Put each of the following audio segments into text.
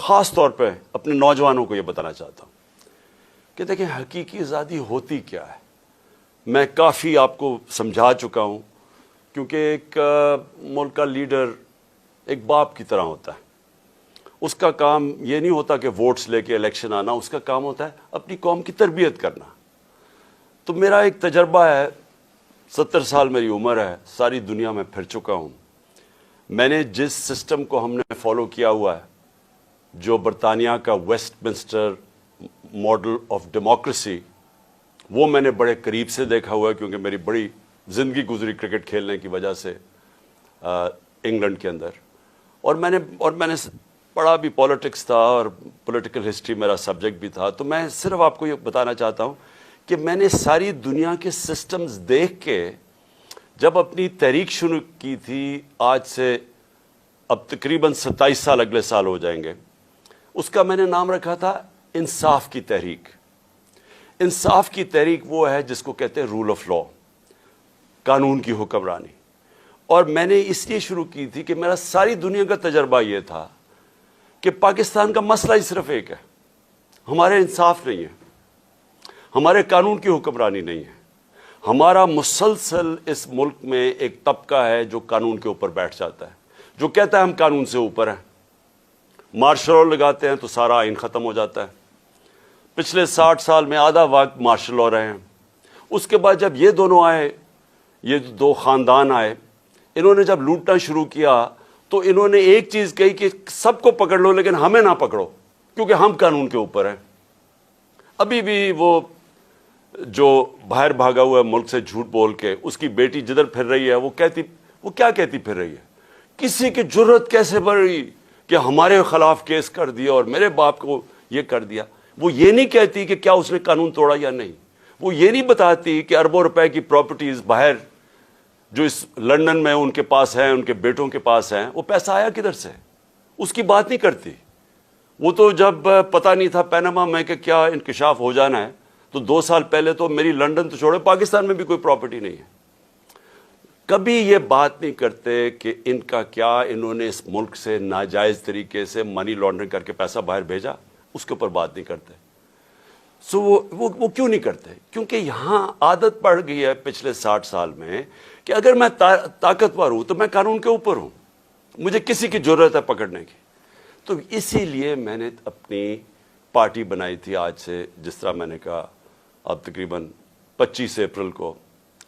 خاص طور پہ اپنے نوجوانوں کو یہ بتانا چاہتا ہوں کہ دیکھیں حقیقی آزادی ہوتی کیا ہے. میں کافی آپ کو سمجھا چکا ہوں، کیونکہ ایک ملک کا لیڈر ایک باپ کی طرح ہوتا ہے. اس کا کام یہ نہیں ہوتا کہ ووٹس لے کے الیکشن آنا، اس کا کام ہوتا ہے اپنی قوم کی تربیت کرنا. تو میرا ایک تجربہ ہے، 70 سال میری عمر ہے، ساری دنیا میں پھر چکا ہوں. میں نے جس سسٹم کو ہم نے فالو کیا ہوا ہے، جو برطانیہ کا Westminster model of democracy, وہ میں نے بڑے قریب سے دیکھا ہوا ہے، کیونکہ میری بڑی زندگی گزری کرکٹ کھیلنے کی وجہ سے انگلینڈ کے اندر. اور میں نے پڑھا بھی پولیٹکس تھا، اور پولیٹیکل ہسٹری میرا سبجیکٹ بھی تھا. تو میں صرف آپ کو یہ بتانا چاہتا ہوں کہ میں نے ساری دنیا کے سسٹمز دیکھ کے جب اپنی تحریک شروع کی تھی، آج سے اب تقریباً 27 سال اگلے سال ہو جائیں گے، اس کا میں نے نام رکھا تھا انصاف کی تحریک. انصاف کی تحریک وہ ہے جس کو کہتے ہیں رول آف لا، قانون کی حکمرانی. اور میں نے اس لیے شروع کی تھی کہ میرا ساری دنیا کا تجربہ یہ تھا کہ پاکستان کا مسئلہ ہی صرف ایک ہے، ہمارے انصاف نہیں ہے، ہمارے قانون کی حکمرانی نہیں ہے. ہمارا مسلسل اس ملک میں ایک طبقہ ہے جو قانون کے اوپر بیٹھ جاتا ہے، جو کہتا ہے ہم قانون سے اوپر ہیں. مارشل لا لگاتے ہیں تو سارا آئین ختم ہو جاتا ہے. پچھلے 60 سال میں آدھا وقت مارشل لا رہے ہیں. اس کے بعد جب یہ دونوں آئے، یہ دو خاندان آئے، انہوں نے جب لوٹنا شروع کیا تو انہوں نے ایک چیز کہی کہ سب کو پکڑ لو لیکن ہمیں نہ پکڑو، کیونکہ ہم قانون کے اوپر ہیں. ابھی بھی وہ جو باہر بھاگا ہوا ہے ملک سے جھوٹ بول کے، اس کی بیٹی جدھر پھر رہی ہے وہ کیا کہتی پھر رہی ہے، کسی کی جرت کیسے بڑھ رہی کہ ہمارے خلاف کیس کر دیا اور میرے باپ کو یہ کر دیا. وہ یہ نہیں کہتی کہ کیا اس نے قانون توڑا یا نہیں. وہ یہ نہیں بتاتی کہ اربوں روپے کی پراپرٹیز باہر جو اس لندن میں ان کے پاس ہیں، ان کے بیٹوں کے پاس ہیں، وہ پیسہ آیا کدھر سے، اس کی بات نہیں کرتی. وہ تو جب پتہ نہیں تھا پیناما میں کہ کیا انکشاف ہو جانا ہے، تو 2 سال پہلے تو میری لندن تو چھوڑے پاکستان میں بھی کوئی پراپرٹی نہیں ہے. کبھی یہ بات نہیں کرتے کہ ان کا کیا انہوں نے اس ملک سے ناجائز طریقے سے منی لانڈرنگ کر کے پیسہ باہر بھیجا، اس کے اوپر بات نہیں کرتے. سو وہ کیوں نہیں کرتے؟ کیونکہ یہاں عادت پڑ گئی ہے پچھلے 60 سال میں کہ اگر میں طاقتور ہوں تو میں قانون کے اوپر ہوں، مجھے کسی کی ضرورت ہے پکڑنے کی. تو اسی لیے میں نے اپنی پارٹی بنائی تھی. آج سے جس طرح میں نے کہا اب تقریباً 25 اپریل کو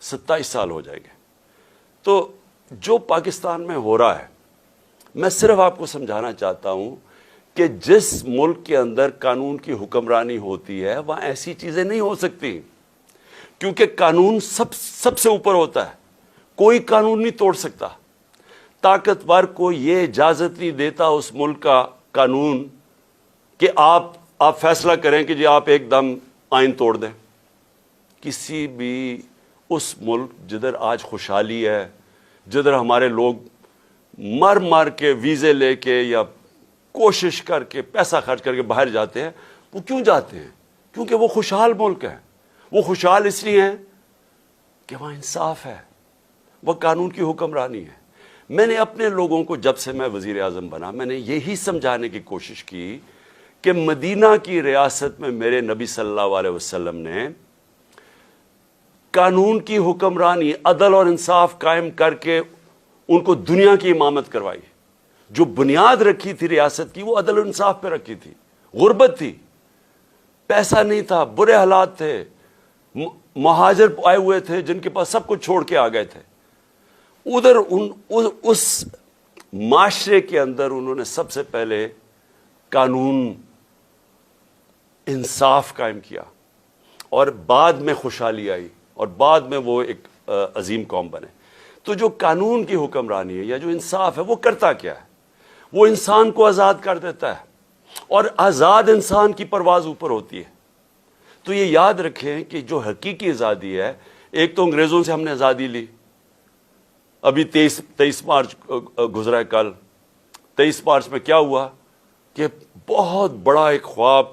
27 سال ہو جائیں گے. تو جو پاکستان میں ہو رہا ہے، میں صرف آپ کو سمجھانا چاہتا ہوں کہ جس ملک کے اندر قانون کی حکمرانی ہوتی ہے وہاں ایسی چیزیں نہیں ہو سکتی، کیونکہ قانون سب سے اوپر ہوتا ہے. کوئی قانون نہیں توڑ سکتا. طاقتور کو یہ اجازت نہیں دیتا اس ملک کا قانون کہ آپ فیصلہ کریں کہ جی آپ ایک دم آئین توڑ دیں. کسی بھی اس ملک جدھر آج خوشحالی ہے، جدھر ہمارے لوگ مر کے ویزے لے کے یا کوشش کر کے پیسہ خرچ کر کے باہر جاتے ہیں، وہ کیوں جاتے ہیں؟ کیونکہ وہ خوشحال ملک ہے. وہ خوشحال اس لیے ہیں کہ وہاں انصاف ہے، وہ قانون کی حکمرانی ہے. میں نے اپنے لوگوں کو جب سے میں وزیر اعظم بنا، میں نے یہی سمجھانے کی کوشش کی کہ مدینہ کی ریاست میں میرے نبی صلی اللہ علیہ وسلم نے قانون کی حکمرانی، عدل اور انصاف قائم کر کے ان کو دنیا کی امامت کروائی. جو بنیاد رکھی تھی ریاست کی وہ عدل و انصاف پہ رکھی تھی. غربت تھی، پیسا نہیں تھا، برے حالات تھے، مہاجر آئے ہوئے تھے جن کے پاس سب کچھ چھوڑ کے آ گئے تھے. ادھر اس معاشرے کے اندر انہوں نے سب سے پہلے قانون انصاف قائم کیا، اور بعد میں خوشحالی آئی، اور بعد میں وہ ایک عظیم قوم بنے. تو جو قانون کی حکمرانی ہے یا جو انصاف ہے وہ کرتا کیا ہے؟ وہ انسان کو آزاد کر دیتا ہے، اور آزاد انسان کی پرواز اوپر ہوتی ہے. تو یہ یاد رکھیں کہ جو حقیقی آزادی ہے، ایک تو انگریزوں سے ہم نے آزادی لی. ابھی 23 مارچ گزرا ہے کل. 23 مارچ میں کیا ہوا کہ بہت بڑا ایک خواب،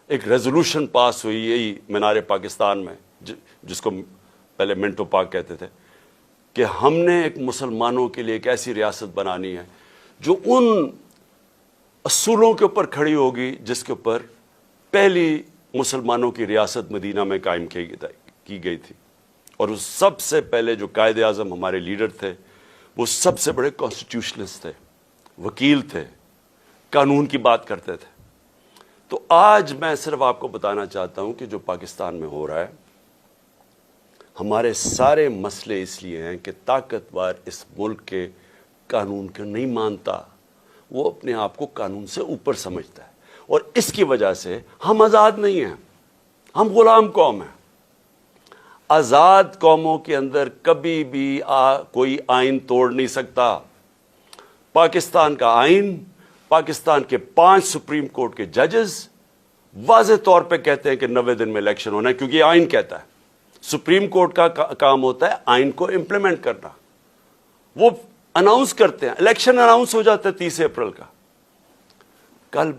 ایک ریزولوشن پاس ہوئی یہی مینار پاکستان میں، جس کو پہلے منٹو پارک کہتے تھے، کہ ہم نے ایک مسلمانوں کے لیے ایک ایسی ریاست بنانی ہے جو ان اصولوں کے اوپر کھڑی ہوگی جس کے اوپر پہلی مسلمانوں کی ریاست مدینہ میں قائم کی گئی تھی. اور اس سب سے پہلے جو قائد اعظم ہمارے لیڈر تھے وہ سب سے بڑے کانسٹیٹیوشنسٹ تھے, وکیل تھے, قانون کی بات کرتے تھے. تو آج میں صرف آپ کو بتانا چاہتا ہوں کہ جو پاکستان میں ہو رہا ہے, ہمارے سارے مسئلے اس لیے ہیں کہ طاقتور اس ملک کے قانون کو نہیں مانتا, وہ اپنے آپ کو قانون سے اوپر سمجھتا ہے, اور اس کی وجہ سے ہم آزاد نہیں ہیں, ہم غلام قوم ہیں. آزاد قوموں کے اندر کبھی بھی کوئی آئین توڑ نہیں سکتا. پاکستان کا آئین, پاکستان کے 5 سپریم کورٹ کے ججز واضح طور پہ کہتے ہیں کہ 90 دن میں الیکشن ہونا ہے, کیونکہ یہ آئین کہتا ہے. سپریم کورٹ کا کام ہوتا ہے آئین کو امپلیمنٹ کرنا. وہ اناؤنس کرتے ہیں, الیکشن اناؤنس ہو جاتا ہے 30 اپریل کا. کل